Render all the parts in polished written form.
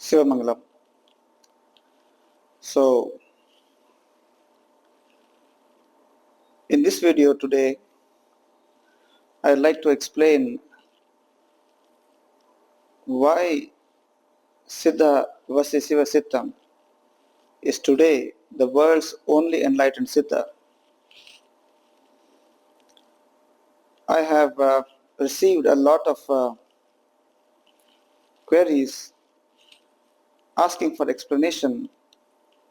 Sivamangalam. So, in this video today, I would like to explain why Siddha VasiSivaSittham is today the world's only enlightened Siddha. I have received a lot of queries asking for explanation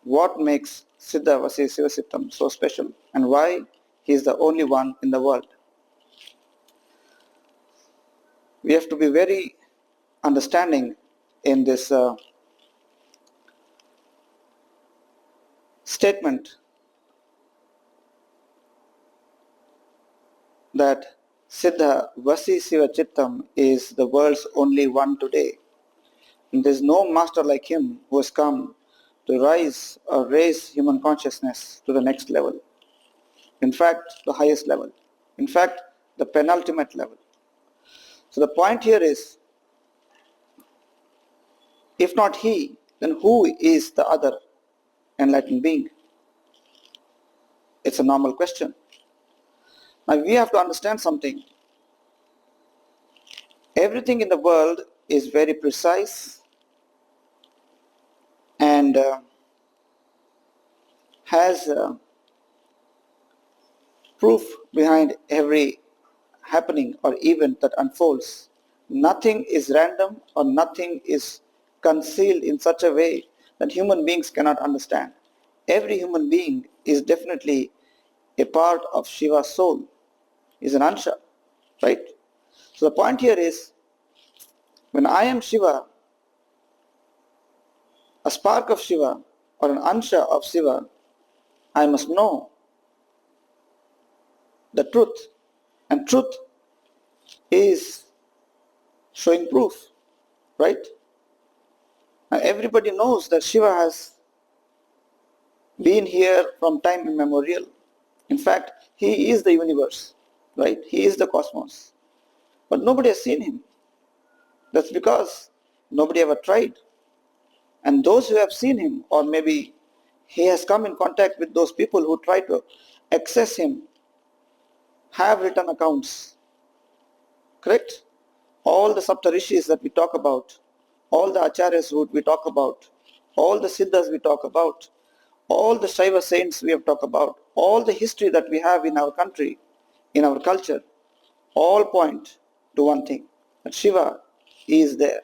what makes Siddha VasiSivaSittham so special and why he is the only one in the world. We have to be very understanding in this statement that Siddha VasiSivaSittham is the world's only one today. And there is no master like him who has come to rise or raise human consciousness to the next level. In fact, the highest level. In fact, the penultimate level. So the point here is, if not he, then who is the other enlightened being? It's a normal question. Now we have to understand something. Everything in the world is very precise and has proof behind every happening or event that unfolds. Nothing is random or nothing is concealed in such a way that human beings cannot understand. Every human being is definitely a part of Shiva's soul, is an ansha, right? So the point here is, when I am Shiva, a spark of Shiva or an ansha of Shiva, I must know the truth, and truth is showing proof, right? Now everybody knows that Shiva has been here from time immemorial. In fact, he is the universe, right? He is the cosmos. But nobody has seen him. That's because nobody ever tried. And those who have seen him, or maybe he has come in contact with those people who try to access him, have written accounts. Correct? All the Sapta Rishis that we talk about, all the Acharyas who we talk about, all the Siddhas we talk about, all the Shaiva saints we have talked about, all the history that we have in our country, in our culture, all point to one thing, that Shiva is there.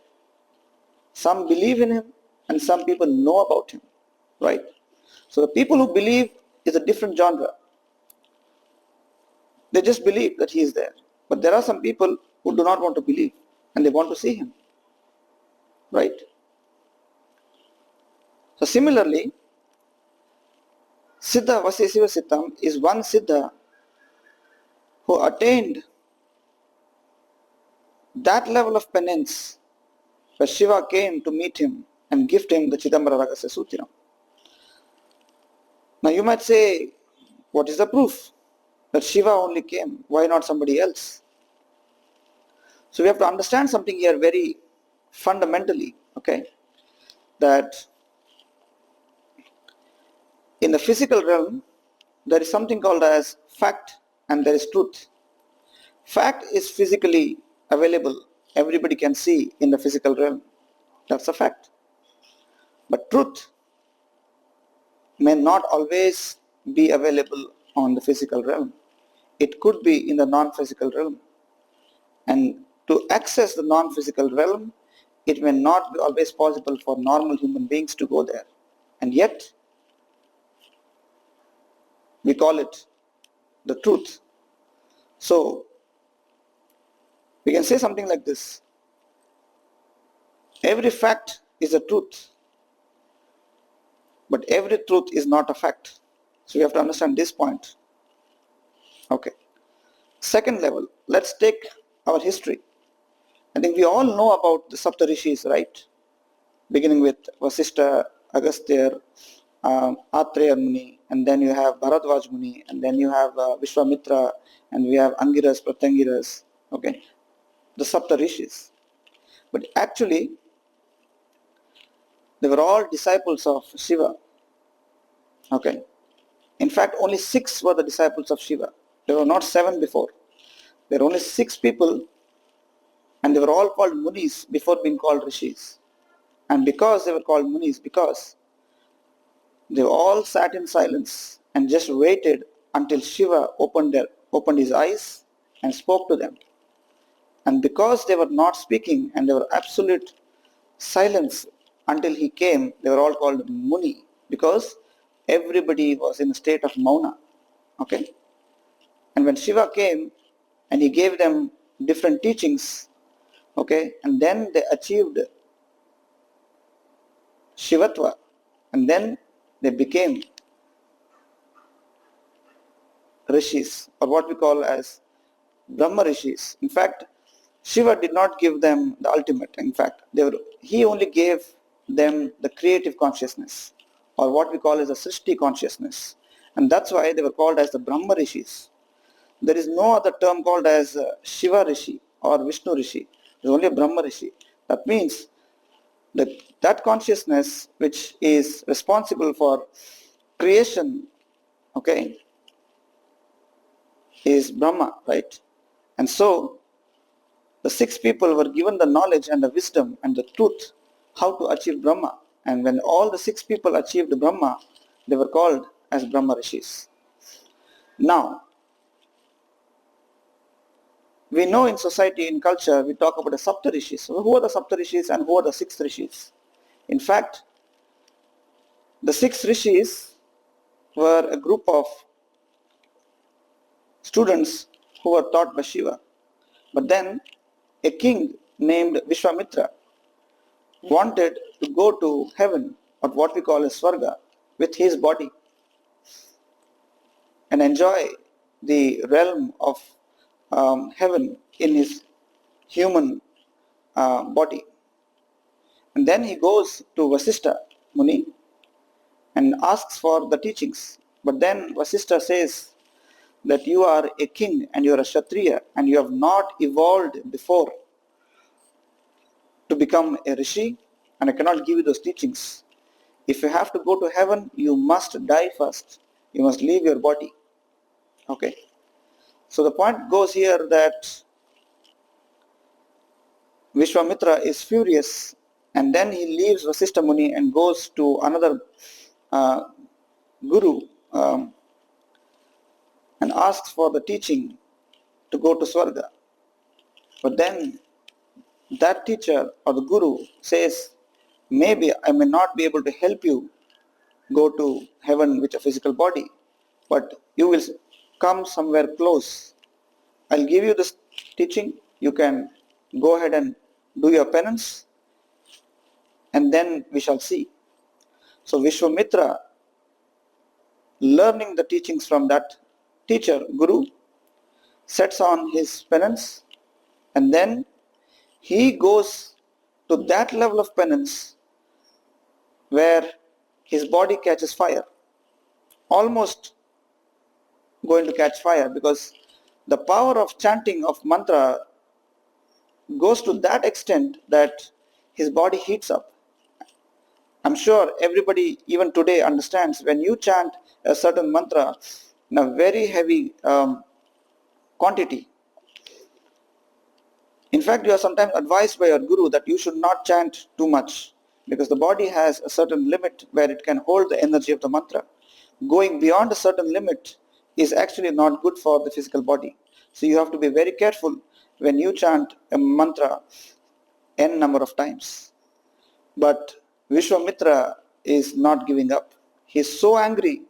Some believe in him and some people know about him, right? So the people who believe is a different genre. They just believe that he is there. But there are some people who do not want to believe and they want to see him, right? So similarly, Siddha VasiSivaSittham is one Siddha who attained that level of penance where Shiva came to meet him and gift him the Chidambara Ragasya Sutra. Now you might say, what is the proof that Shiva only came? Why not somebody else? So we have to understand something here very fundamentally, okay? That in the physical realm, there is something called as fact and there is truth. Fact is physically available. Everybody can see in the physical realm. That's a fact. But truth may not always be available on the physical realm. It could be in the non-physical realm. And to access the non-physical realm, it may not be always possible for normal human beings to go there. And yet, we call it the truth. So, we can say something like this. Every fact is a truth, but every truth is not a fact. So we have to understand this point. Okay. Second level, let's take our history. I think we all know about the Sapta Rishis, right? Beginning with Vasishtha, Agastya, Atreya Muni, and then you have Bharadwaj Muni, and then you have Vishwamitra, and we have Angiras, Pratyangiras, okay? The Sapta Rishis. But actually, They were all disciples of Shiva. Okay. In fact, only 6 were the disciples of Shiva. There were not 7 before. There were only 6 people, and they were all called Munis before being called Rishis. And because they were called Munis, because they all sat in silence and just waited until Shiva opened his eyes and spoke to them. And because they were not speaking and they were absolute silence until he came, they were all called Muni, because everybody was in a state of mauna. Okay? And when Shiva came and he gave them different teachings, okay, and then they achieved Shivatva, and then they became rishis, or what we call as Brahma rishis. In fact, Shiva did not give them the ultimate. In fact, he only gave them the creative consciousness, or what we call as the Srishti consciousness. And that's why they were called as the Brahma rishis. There is no other term called as Shiva rishi or Vishnu rishi. There is only a Brahma rishi. That means that consciousness which is responsible for creation, okay, is Brahma, right? And so the 6 people were given the knowledge and the wisdom and the truth how to achieve Brahma. And when all the 6 people achieved Brahma, they were called as Brahma rishis. Now, we know in society, in culture, we talk about the Sapta rishis. So who are the Sapta rishis and who are the 6 rishis? In fact, the 6 rishis were a group of students who were taught by Shiva. But then a king named Vishwamitra wanted to go to heaven, or what we call as Swarga, with his body and enjoy the realm of heaven in his human body. And then he goes to Vasishtha Muni and asks for the teachings. But then Vasishtha says that you are a king and you are a Kshatriya and you have not evolved before to become a rishi, and I cannot give you those teachings. If you have to go to heaven, you must die first. You must leave your body. Okay. So the point goes here that Vishwamitra is furious, and then he leaves Vasishtha Muni and goes to another guru and asks for the teaching to go to Swarga. But then that teacher or the guru says, maybe I may not be able to help you go to heaven with a physical body, but you will come somewhere close. I'll give you this teaching. You can go ahead and do your penance, and then we shall see. So Vishwamitra, learning the teachings from that teacher, guru, sets on his penance, and then he goes to that level of penance where his body catches fire, almost going to catch fire, because the power of chanting of mantra goes to that extent that his body heats up. I'm sure everybody even today understands when you chant a certain mantra in a very heavy quantity. In fact, you are sometimes advised by your guru that you should not chant too much, because the body has a certain limit where it can hold the energy of the mantra. Going beyond a certain limit is actually not good for the physical body. So you have to be very careful when you chant a mantra n number of times. But Vishwamitra is not giving up. He is so angry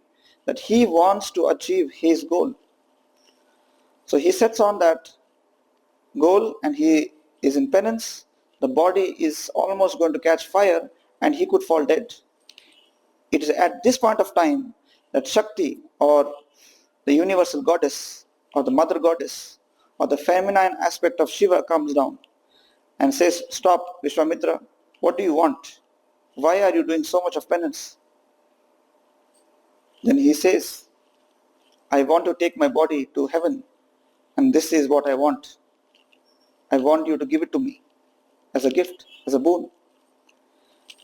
that he wants to achieve his goal. So he sets on that goal and he is in penance. The body is almost going to catch fire and he could fall dead. It is at this point of time that Shakti, or the universal goddess, or the mother goddess, or the feminine aspect of Shiva comes down and says, stop, Vishwamitra, what do you want? Why are you doing so much of penance? Then he says, I want to take my body to heaven, and this is what I want. I want you to give it to me as a gift, as a boon.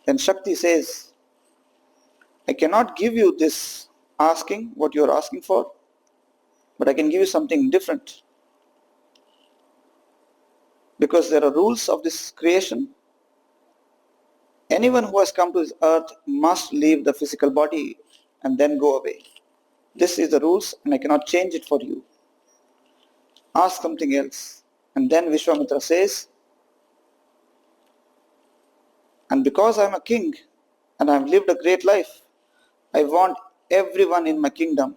then Shakti says, I cannot give you this asking, what you are asking for, but I can give you something different. Because there are rules of this creation. Anyone who has come to this earth must leave the physical body and then go away. This is the rules and I cannot change it for you. Ask something else. And then Vishwamitra says, and because I am a king and I have lived a great life, I want everyone in my kingdom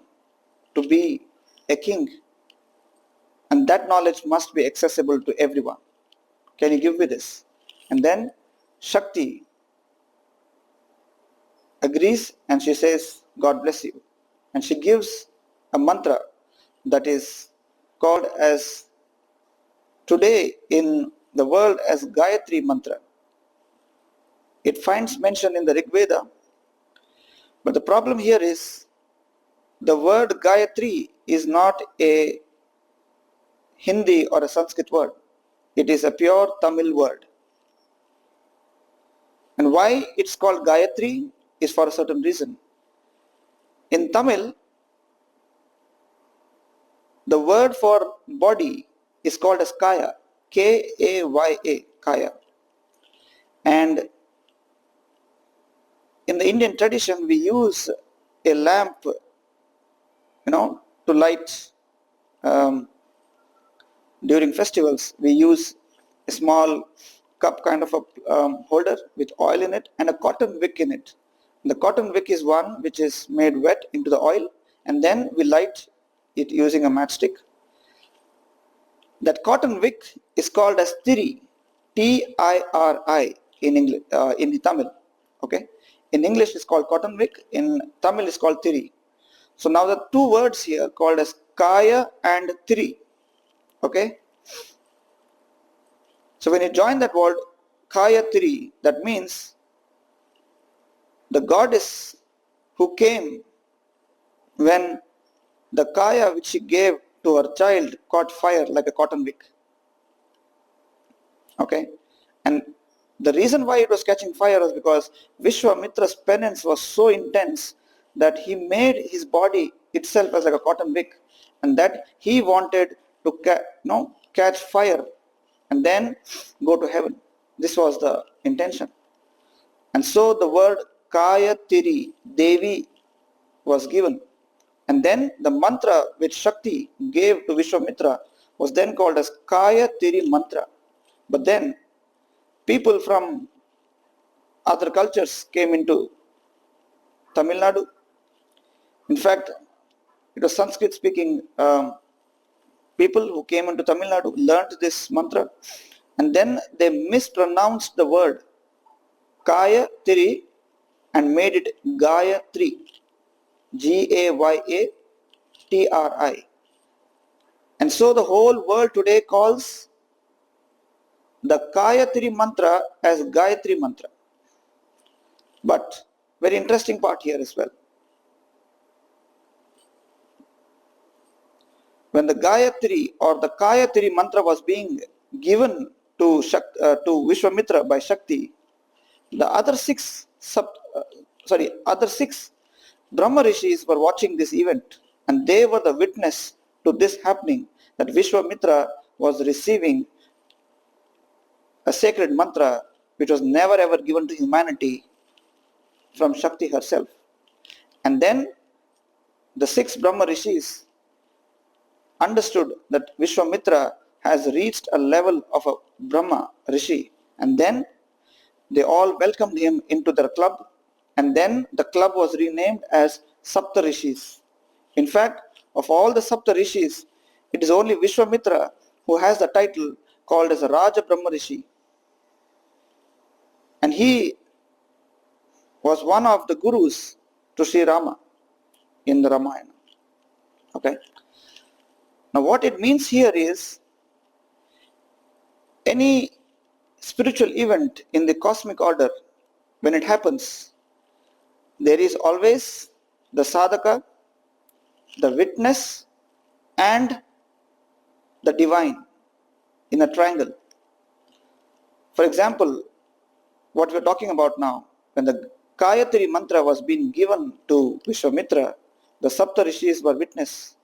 to be a king. And that knowledge must be accessible to everyone. Can you give me this? And then Shakti agrees and she says, God bless you. And she gives a mantra that is called as today in the world as Gayatri mantra. It finds mention in the Rig Veda, but the problem here is the word Gayatri is not a Hindi or a Sanskrit word. It is a pure Tamil word. And why it's called Gayatri is for a certain reason. In Tamil, the word for body is called as Kaya, K-A-Y-A, Kaya. And in the Indian tradition, we use a lamp, to light during festivals. We use a small cup kind of a holder with oil in it and a cotton wick in it. The cotton wick is one which is made wet into the oil and then we light it using a matchstick. That cotton wick is called as Tiri, T-I-R-I in English, in Tamil. Okay, in English it's called cotton wick. In Tamil it's called Tiri. So now the two words here called as Kaya and Tiri. Okay. So when you join that word Kaya Tiri, that means the goddess who came when the Kaya which she gave to her child caught fire like a cotton wick. Okay. And the reason why it was catching fire was because Vishwamitra's penance was so intense that he made his body itself as like a cotton wick, and that he wanted to catch fire and then go to heaven. This was the intention. And so the word Kaya Tiri Devi was given. And then the mantra which Shakti gave to Vishwamitra was then called as Kaya Tiri mantra. But then people from other cultures came into Tamil Nadu. In fact, it was Sanskrit speaking people who came into Tamil Nadu, learned this mantra, and then they mispronounced the word Kaya Tiri and made it Gayatri, G-A-Y-A-T-R-I. And so the whole world today calls the Gayatri mantra as Gayatri mantra. But very interesting part here as well. When the Gayatri or the Gayatri mantra was being given to Vishwamitra by Shakti, the other six Brahma rishis were watching this event, and they were the witness to this happening, that Vishwamitra was receiving a sacred mantra which was never ever given to humanity from Shakti herself. And then the six Brahma rishis understood that Vishwamitra has reached a level of a Brahma rishi, and then they all welcomed him into their club, and then the club was renamed as Sapta Rishis. In fact, of all the Sapta Rishis, it is only Vishwamitra who has the title called as a Raja Brahma Rishi. And he was one of the gurus to Sri Rama in the Ramayana. Okay. Now what it means here is, any spiritual event in the cosmic order, when it happens, there is always the sadhaka, the witness, and the divine in a triangle. For example, what we are talking about now, when the Gayatri mantra was being given to Vishwamitra, the Sapta Rishis were witness.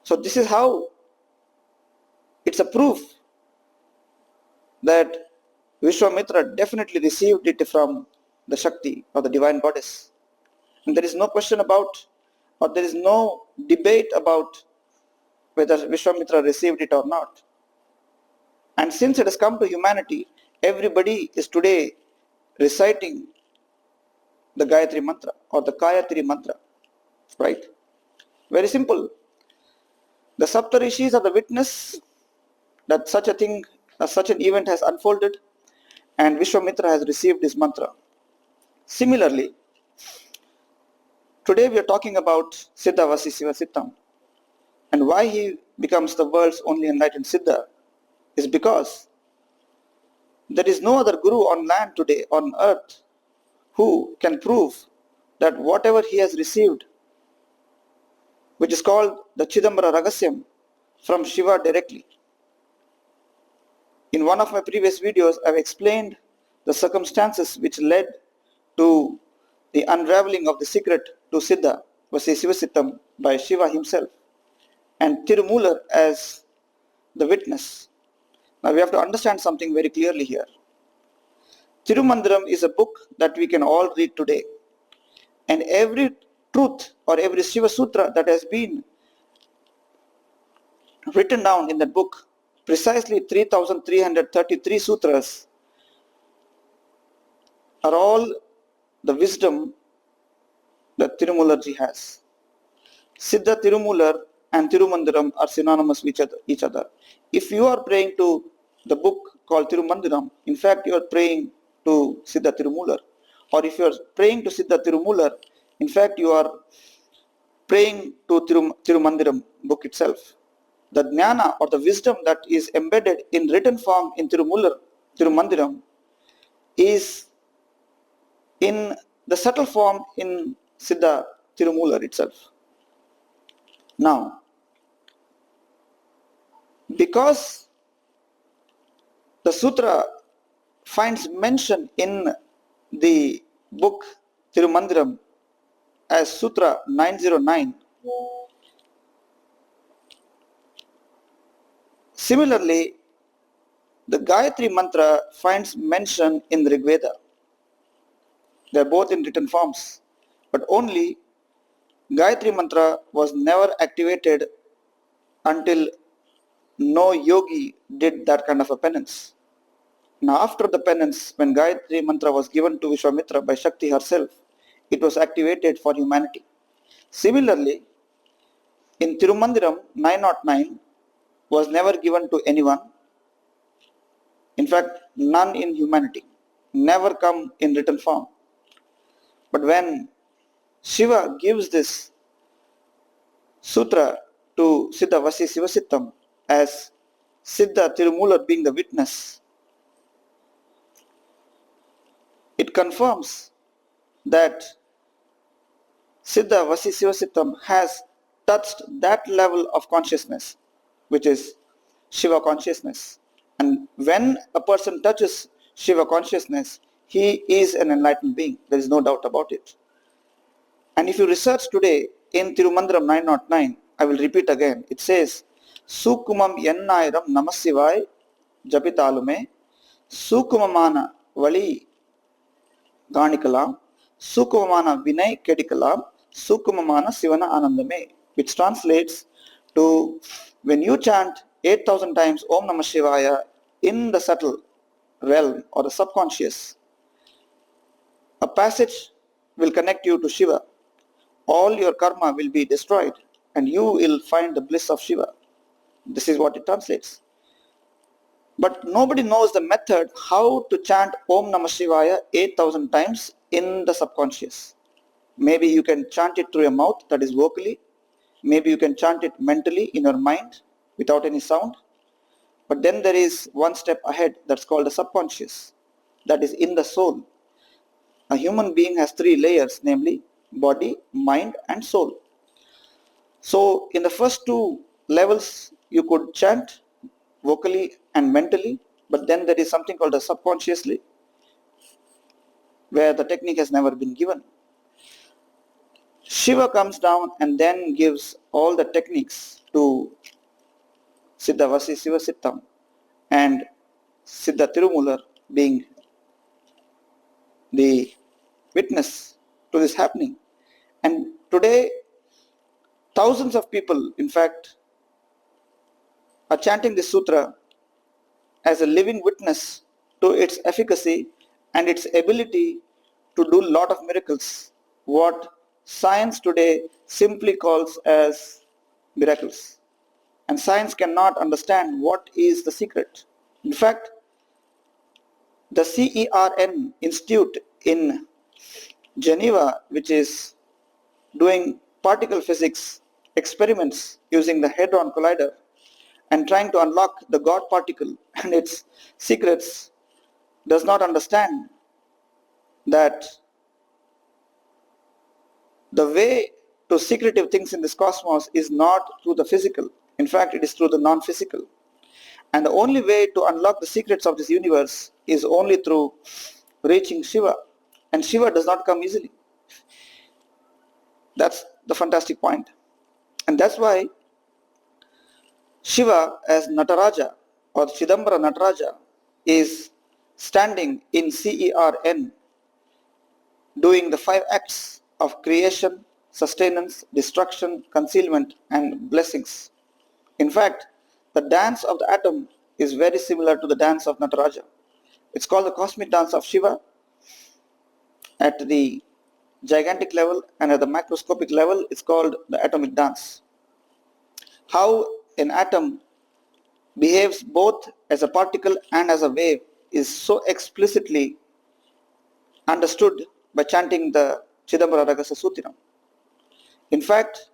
So this is how it's a proof that Vishwamitra definitely received it from the Shakti or the divine goddess. And there is no question about, or there is no debate about whether Vishwamitra received it or not. And since it has come to humanity, everybody is today reciting the Gayatri mantra or the Gayatri mantra, right? Very simple. The Sapta Rishis are the witness that such a thing, such an event has unfolded, and Vishwamitra has received this mantra. Similarly, today we are talking about Siddha VasiSivaSitthamam, and why he becomes the world's only enlightened Siddha is because there is no other Guru on land today, on earth, who can prove that whatever he has received, which is called the Chidambara Ragasyam, from Shiva directly. In one of my previous videos, I have explained the circumstances which led to the unraveling of the secret to Siddha VasiSivaSitthamam by Shiva himself, and Tirumular as the witness. Now we have to understand something very clearly here. Tirumandiram is a book that we can all read today, and every truth or every Shiva Sutra that has been written down in that book, precisely 3,333 sutras, are all the wisdom that Tirumularji has. Siddha Tirumular and Tirumandiram are synonymous with each other. If you are praying to the book called Tirumandiram, in fact you are praying to Siddha Tirumular. Or if you are praying to Siddha Tirumular, in fact you are praying to Tirumandiram book itself. The jnana or the wisdom that is embedded in written form in Tirumandiram is in the subtle form in Siddha Tirumular itself. Now, because the sutra finds mention in the book Tirumandiram as Sutra 909, similarly, the Gayatri mantra finds mention in the Rig Veda. They are both in written forms, but only Gayatri mantra was never activated until no yogi did that kind of a penance. Now after the penance, when Gayatri mantra was given to Vishwamitra by Shakti herself, it was activated for humanity. Similarly, in Tirumandiram 909 was never given to anyone. In fact, none in humanity, never come in written form. But when Shiva gives this sutra to Siddha VasiSivaSitthamam as Siddha Tirumular being the witness, it confirms that Siddha VasiSivaSitthamam has touched that level of consciousness, which is Shiva consciousness. And when a person touches Shiva consciousness, he is an enlightened being. There is no doubt about it. And if you research today in Tirumandiram 909, I will repeat again. It says, Sukumam Yennairam Namasivai Japitalume, Sukumamana Vali Ganikalam, Sukumamana Vinay Kedikalam, Sukumamana Sivana Anandame, which translates to, when you chant 8,000 times Om Namah Shivaya in the subtle realm or the subconscious, a passage will connect you to Shiva. All your karma will be destroyed and you will find the bliss of Shiva. This is what it translates. But nobody knows the method how to chant Om Namah Shivaya 8,000 times in the subconscious. Maybe you can chant it through your mouth, that is vocally. Maybe you can chant it mentally in your mind without any sound. But then there is one step ahead, that's called the subconscious. That is in the soul. A human being has three layers, namely body, mind and soul. So in the first two levels you could chant vocally and mentally, but then there is something called the subconsciously. where the technique has never been given. Shiva comes down and then gives all the techniques to Siddha VasiSivaSittham and Siddha Tirumular being the witness to this happening. And today, thousands of people, in fact, are chanting this sutra as a living witness to its efficacy and its ability to do a lot of miracles, what science today simply calls as miracles. And science cannot understand what is the secret. In fact, the CERN Institute in Geneva, which is doing particle physics experiments using the Hadron Collider and trying to unlock the God particle and its secrets, does not understand that the way to secretive things in this cosmos is not through the physical. In fact, it is through the non-physical. And the only way to unlock the secrets of this universe is only through reaching Shiva. And Shiva does not come easily. That's the fantastic point. And that's why Shiva as Nataraja or Chidambara Nataraja is standing in CERN doing the 5 acts of creation, sustenance, destruction, concealment and blessings. In fact, the dance of the atom is very similar to the dance of Nataraja. It's called the cosmic dance of Shiva at the gigantic level, and at the macroscopic level it's called the atomic dance. How an atom behaves both as a particle and as a wave is so explicitly understood by chanting the Chidambara Ragasa Sutram. In fact,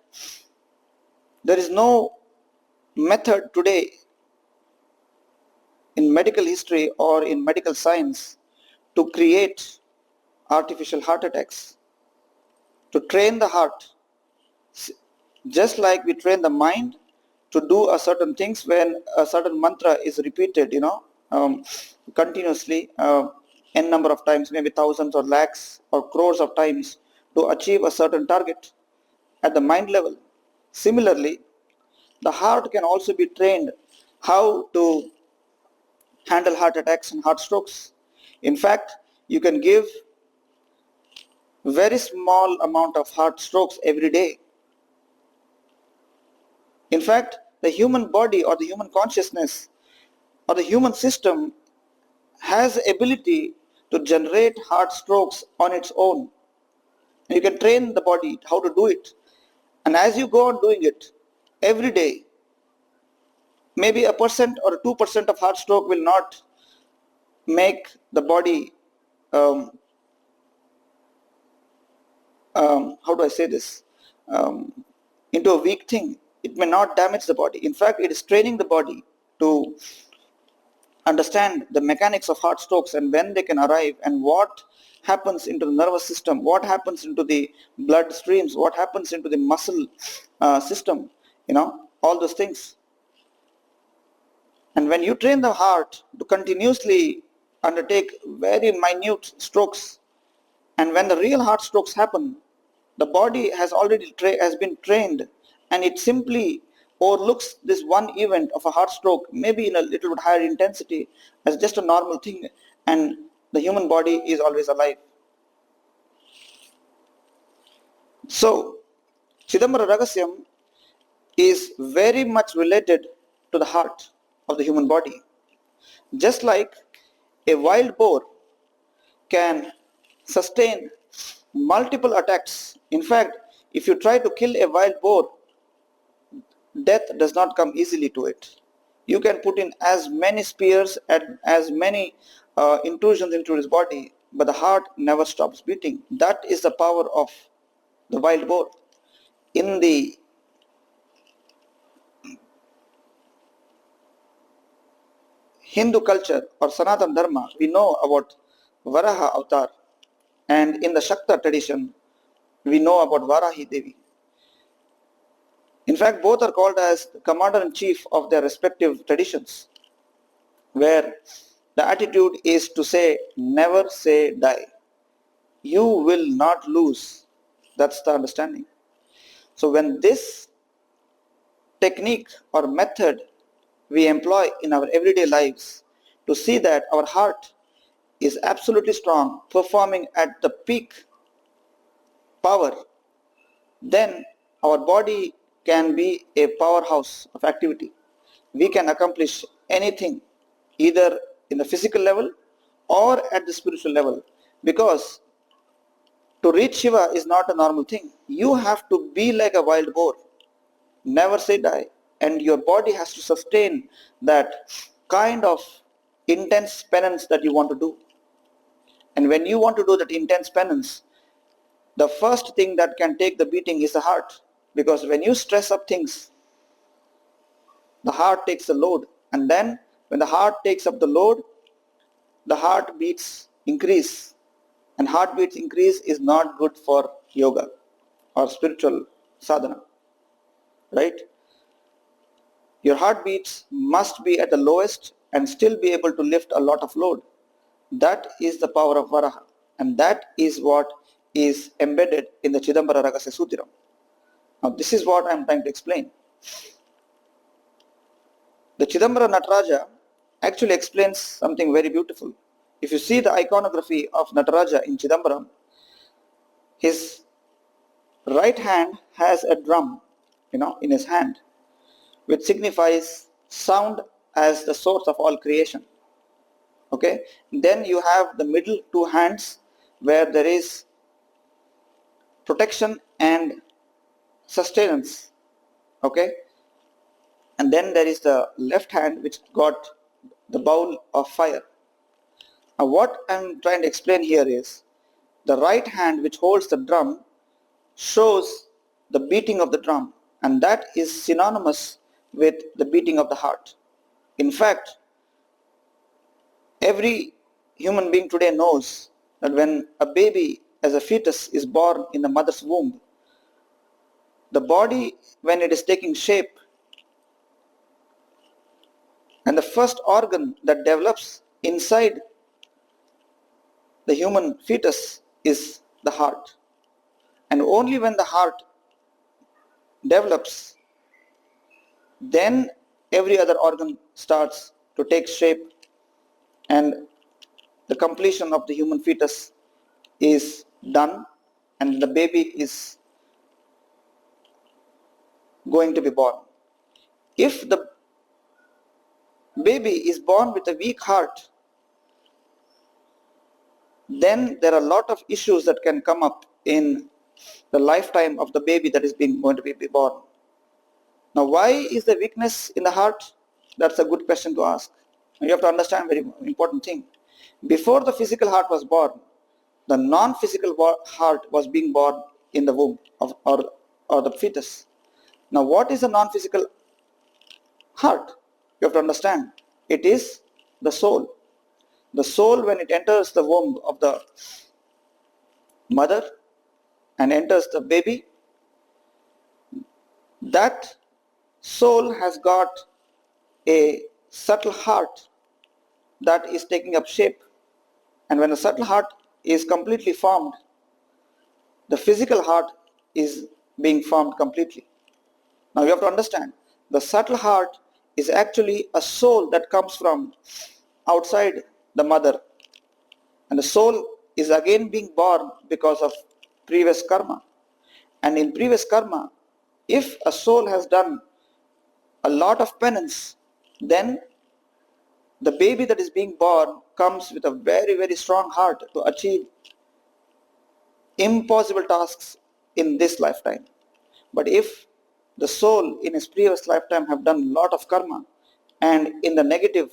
there is no method today in medical history or in medical science to create artificial heart attacks, to train the heart, just like we train the mind to do a certain things when a certain mantra is repeated, continuously, n number of times, maybe thousands or lakhs or crores of times to achieve a certain target at the mind level. Similarly, the heart can also be trained how to handle heart attacks and heart strokes. In fact, you can give very small amount of heart strokes every day. In fact, the human body or the human consciousness or the human system has the ability to generate heart strokes on its own. And you can train the body how to do it. And as you go on doing it every day, maybe 1% or 2% of heart stroke will not make the body, how do I say this, into a weak thing. It may not damage the body. In fact, it is training the body to understand the mechanics of heart strokes and when they can arrive and what happens into the nervous system, what happens into the blood streams, what happens into the muscle system, all those things. And when you train the heart to continuously undertake very minute strokes, and when the real heart strokes happen, the body has already been trained, and it simply overlooks this one event of a heart stroke, maybe in a little bit higher intensity, as just a normal thing, and the human body is always alive. So, Chidambara Ragasyam is very much related to the heart of the human body. Just like a wild boar can sustain multiple attacks. In fact, if you try to kill a wild boar, death does not come easily to it. You can put in as many spears and as many intrusions into his body, but the heart never stops beating. That is the power of the wild boar. In the Hindu culture or Sanatana Dharma, we know about Varaha avatar, and in the Shakta tradition, we know about Varahi Devi. In fact, both are called as the commander-in-chief of their respective traditions, where the attitude is to say, never say die. you will not lose. That's the understanding. So when this technique or method we employ in our everyday lives to see that our heart is absolutely strong, performing at the peak power, then our body can be a powerhouse of activity. We can accomplish anything, either in the physical level or at the spiritual level, because to reach Shiva is not a normal thing. You have to be like a wild boar, never say die, and your body has to sustain that kind of intense penance that you want to do. And when you want to do that intense penance, the first thing that can take the beating is the heart, because when you stress up things, the heart takes the load, and then when the heart takes up the load, the heartbeats increase, and heartbeats increase is not good for yoga or spiritual sadhana, right? Your heartbeats must be at the lowest and still be able to lift a lot of load. That is the power of Varaha, and that is what is embedded in the Chidambara Ragasya Sutram. Now this is what I am trying to explain. The Chidambara Nataraja actually explains something very beautiful. If you see the iconography of Nataraja in Chidambaram, his right hand has a drum, in his hand, which signifies sound as the source of all creation. Okay? Then you have the middle two hands where there is protection and sustenance. Okay? And then there is the left hand which got the bowl of fire. Now what I am trying to explain here is the right hand which holds the drum shows the beating of the drum, and that is synonymous with the beating of the heart. In fact, every human being today knows that when a baby as a fetus is born in the mother's womb, the body, when it is taking shape, and the first organ that develops inside the human fetus is the heart. And only when the heart develops, then every other organ starts to take shape, and the completion of the human fetus is done, and the baby is going to be born. If the baby is born with a weak heart, then there are a lot of issues that can come up in the lifetime of the baby that is going to be born. Now, why is the weakness in the heart? That's a good question to ask. You have to understand a very important thing. Before the physical heart was born, the non-physical heart was being born in the womb or the fetus. Now, what is the non-physical heart? You have to understand. It is the soul. The soul, when it enters the womb of the mother and enters the baby, that soul has got a subtle heart that is taking up shape. And when the subtle heart is completely formed, the physical heart is being formed completely. Now you have to understand, the subtle heart is actually a soul that comes from outside the mother. And the soul is again being born because of previous karma. And in previous karma, if a soul has done a lot of penance, then the baby that is being born comes with a very, very strong heart to achieve impossible tasks in this lifetime. But if the soul in his previous lifetime have done a lot of karma, and in the negative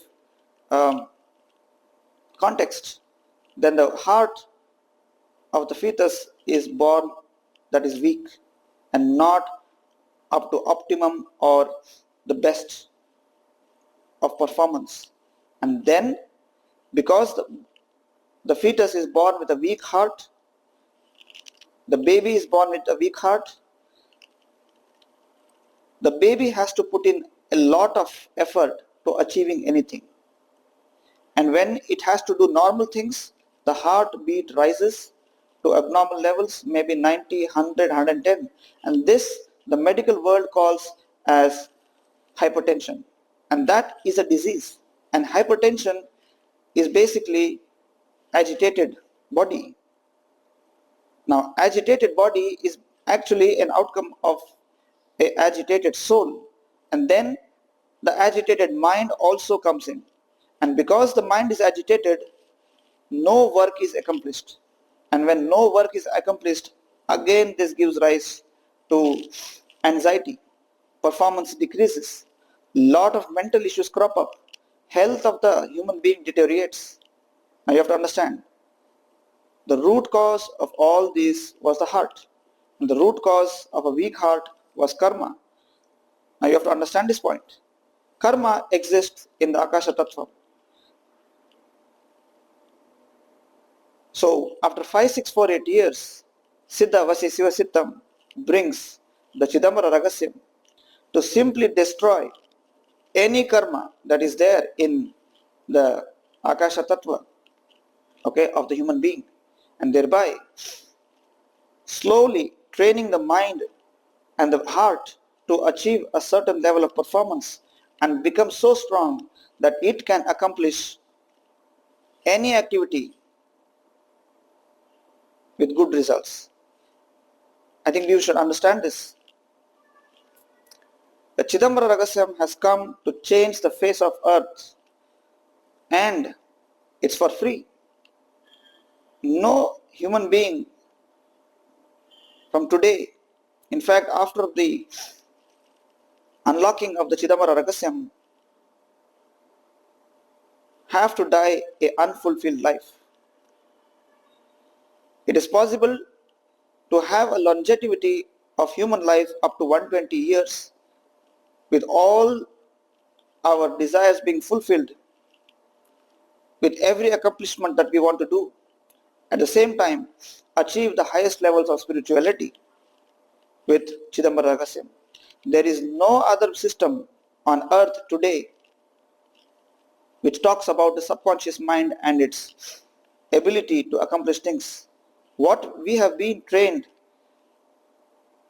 context, then the heart of the fetus is born that is weak and not up to optimum or the best of performance. And then because the fetus is born with a weak heart, the baby is born with a weak heart, the baby has to put in a lot of effort to achieving anything. And when it has to do normal things, the heartbeat rises to abnormal levels, maybe 90, 100, 110. And this the medical world calls as hypertension. And that is a disease. And hypertension is basically agitated body. Now, agitated body is actually an outcome of a agitated soul. And then the agitated mind also comes in. And because the mind is agitated, no work is accomplished. And when no work is accomplished, again this gives rise to anxiety. Performance decreases. Lot of mental issues crop up. Health of the human being deteriorates. Now you have to understand, the root cause of all this was the heart. And the root cause of a weak heart was karma. Now you have to understand this point. Karma exists in the Akasha Tattva. So after 5, 6, 4, 8 years, Siddha VasiSivaSittham brings the Chidambara Ragasyam to simply destroy any karma that is there in the Akasha Tattva, okay, of the human being, and thereby slowly training the mind and the heart to achieve a certain level of performance and become so strong that it can accomplish any activity with good results. I think you should understand this. The Chidambara Ragasyam has come to change the face of earth, and it's for free. No human being from today, in fact after the unlocking of the Chidambara Ragasyam, have to die a unfulfilled life. It is possible to have a longevity of human life up to 120 years with all our desires being fulfilled, with every accomplishment that we want to do. At the same time, achieve the highest levels of spirituality with Chidambara Ragasyam. There is no other system on earth today which talks about the subconscious mind and its ability to accomplish things. What we have been trained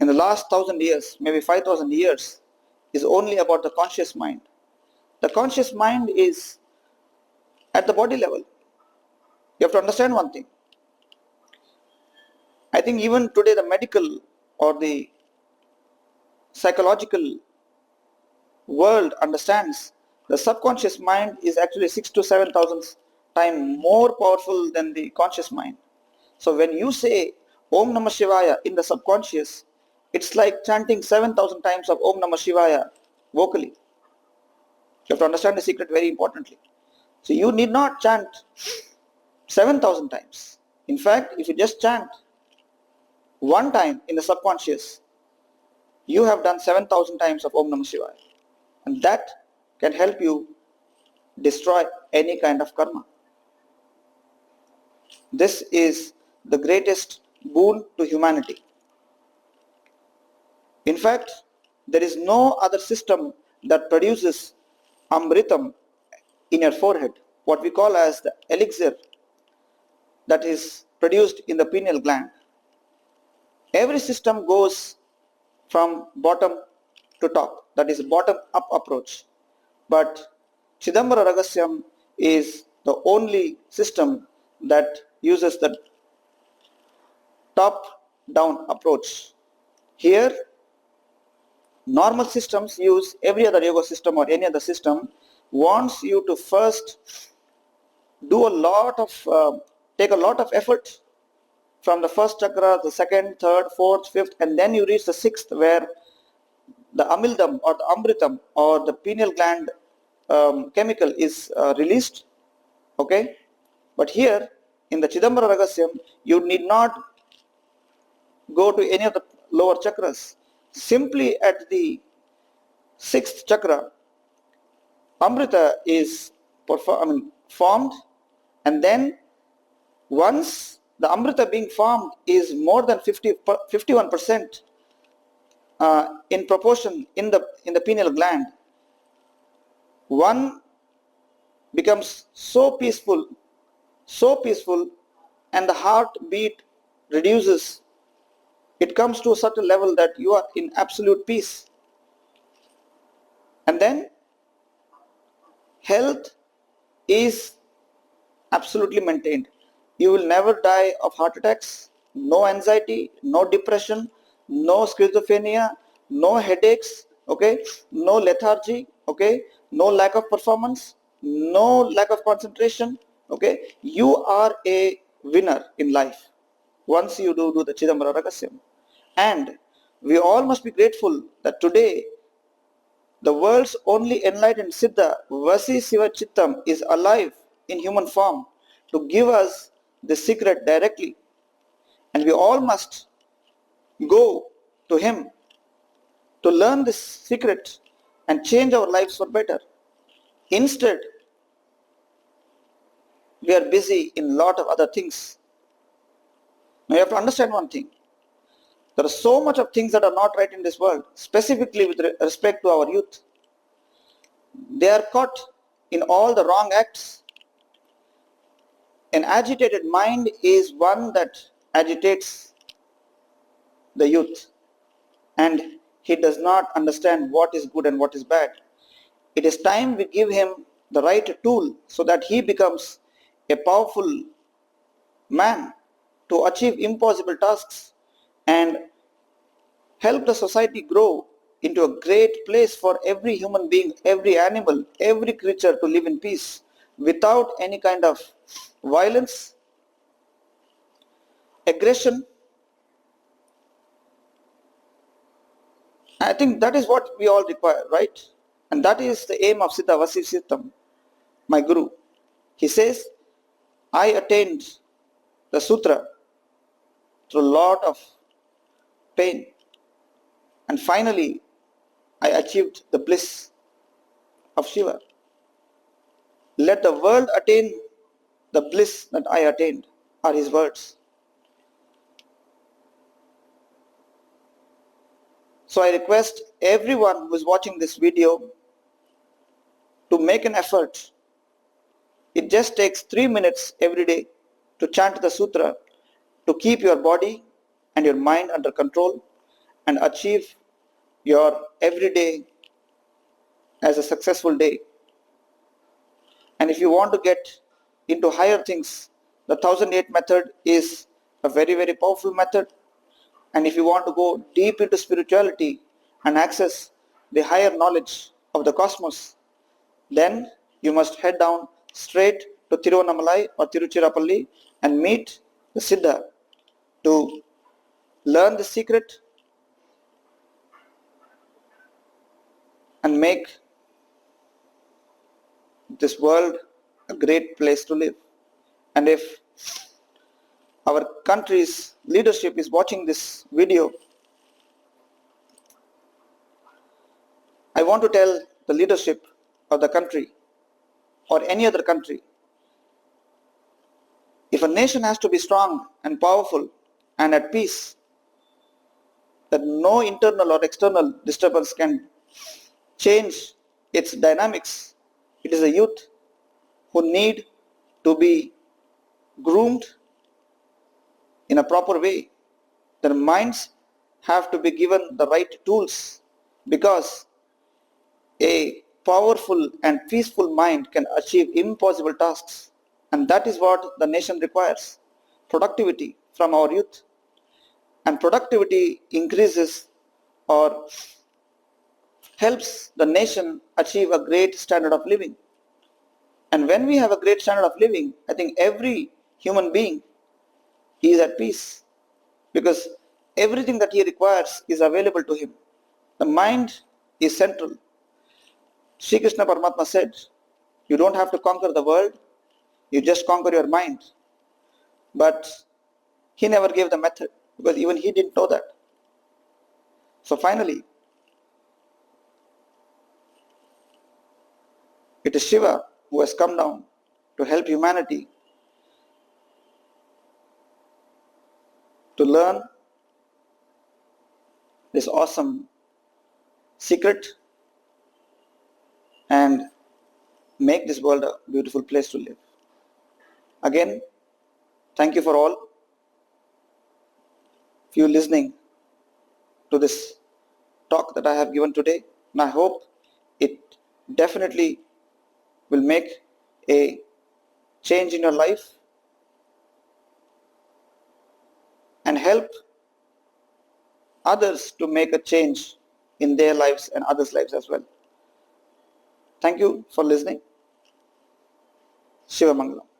in the last 1,000 years, maybe 5,000 years, is only about the conscious mind. The conscious mind is at the body level. You have to understand one thing. I think even today the medical or the psychological world understands the subconscious mind is actually 6,000 to 7,000 times more powerful than the conscious mind. So when you say Om Namah Shivaya in the subconscious, it's like chanting 7,000 times of Om Namah Shivaya vocally. You have to understand the secret very importantly. So you need not chant 7,000 times. In fact, if you just chant one time in the subconscious, you have done 7,000 times of Om Namah Shivaya. And that can help you destroy any kind of karma. This is the greatest boon to humanity. In fact, there is no other system that produces amritam in your forehead, what we call as the elixir that is produced in the pineal gland. Every system goes from bottom to top, that is bottom up approach. But Chidambara Ragasyam is the only system that uses the top down approach. Here, normal systems use, every other yoga system or any other system wants you to first do take a lot of effort from the first chakra, the second, third, fourth, fifth, and then you reach the sixth, where the amildam or the amritam or the pineal gland chemical is released. Okay, but here in the Chidambara Ragasyam, you need not go to any of the lower chakras. Simply at the sixth chakra, amrita is formed, and then once the amrita being formed is more than 51% in proportion in the pineal gland, one becomes so peaceful, and the heartbeat reduces, it comes to a certain level that you are in absolute peace. And then health is absolutely maintained. You will never die of heart attacks, no anxiety, no depression, no schizophrenia, no headaches, okay, no lethargy, okay, no lack of performance, no lack of concentration, okay. You are a winner in life once you do the Chidambara Ragasyam. And we all must be grateful that today the world's only enlightened Siddha, VasiSivaSIttham, is alive in human form to give us the secret directly. And we all must go to him to learn this secret and change our lives for better. Instead, we are busy in a lot of other things. Now you have to understand one thing. There are so much of things that are not right in this world, specifically with respect to our youth. They are caught in all the wrong acts. An agitated mind is one that agitates the youth, and he does not understand what is good and what is bad. It is time we give him the right tool so that he becomes a powerful man to achieve impossible tasks and help the society grow into a great place for every human being, every animal, every creature to live in peace without any kind of violence, aggression. I think that is what we all require, right? And that is the aim of Siddha VasiSivaSIttham, my guru. He says, I attained the sutra through a lot of pain, and finally I achieved the bliss of Shiva. Let the world attain the bliss that I attained, are his words. So I request everyone who is watching this video to make an effort. It just takes 3 minutes every day to chant the sutra, to keep your body and your mind under control and achieve your everyday as a successful day. And if you want to get into higher things, the 1008 method is a very, very powerful method. And if you want to go deep into spirituality and access the higher knowledge of the cosmos, then you must head down straight to Tiruvannamalai or Tiruchirappalli and meet the Siddha to learn the secret and make this world a great place to live. And if our country's leadership is watching this video, I want to tell the leadership of the country or any other country, if a nation has to be strong and powerful and at peace, that no internal or external disturbance can change its dynamics. It is the youth who need to be groomed in a proper way. Their minds have to be given the right tools, because a powerful and peaceful mind can achieve impossible tasks. And that is what the nation requires. Productivity from our youth. And productivity increases or helps the nation achieve a great standard of living. And when we have a great standard of living, I think every human being is at peace, because everything that he requires is available to him. The mind is central. Sri Krishna Paramatma said, you don't have to conquer the world, you just conquer your mind. But he never gave the method, because even he didn't know that. So finally, it is Shiva who has come down to help humanity to learn this awesome secret and make this world a beautiful place to live. Again, thank you for all. you listening to this talk that I have given today, and I hope it definitely will make a change in your life and help others to make a change in their lives and others' lives as well. Thank you for listening. Shiva Mangalam.